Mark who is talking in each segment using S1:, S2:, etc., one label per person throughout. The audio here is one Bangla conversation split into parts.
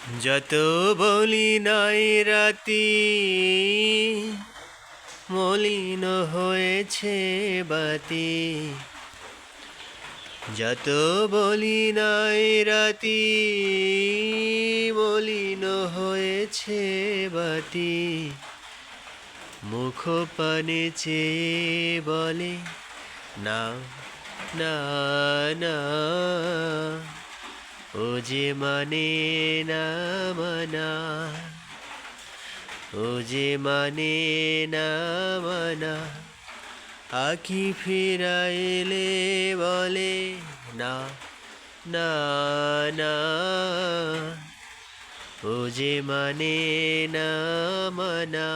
S1: যত বলি নাই রাতি মলিন হয়েছে বাতি, যত বলি নাই রাতি মলিন হয়েছে বাতি। মুখ পানে চেয়ে বলে না না না, ও যে মানে না মানা, ও যে মানে না মানা। আখি ফিরাইলে বলে না না না, ও যে মানে না মানা,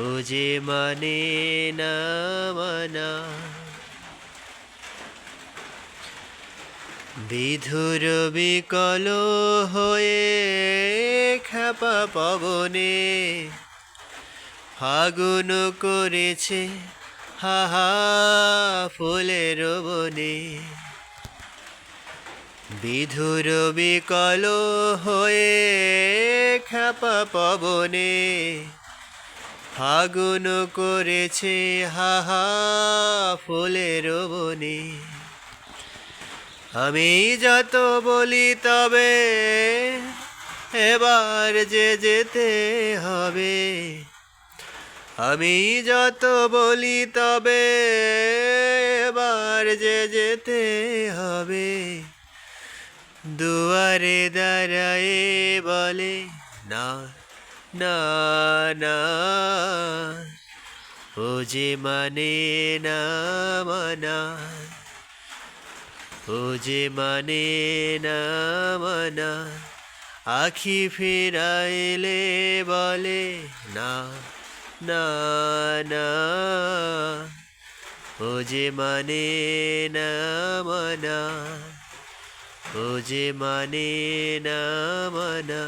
S1: ও যে মানে না মানা। বিধুর বিকল হয়ে খেপা পবনে ফাগুন করেছে হাহা ফুলের বনে। বিধুর বিকল হয়ে খেপা পবনে ফাগুন করেছে হাহা ফুলের বনে। আমি যত বলি তবে এবার যে যেতে হবে, আমি যত বলি তবে এবার যে যেতে হবে। দুয়ারে দাঁড়ায়ে বলে না না না, ও যে মানে না মানা, ও যে মানে না মানা। আখি ফিরাইলে বলে না না না, ও যে মানে না মানা, ও যে মানে না মানা।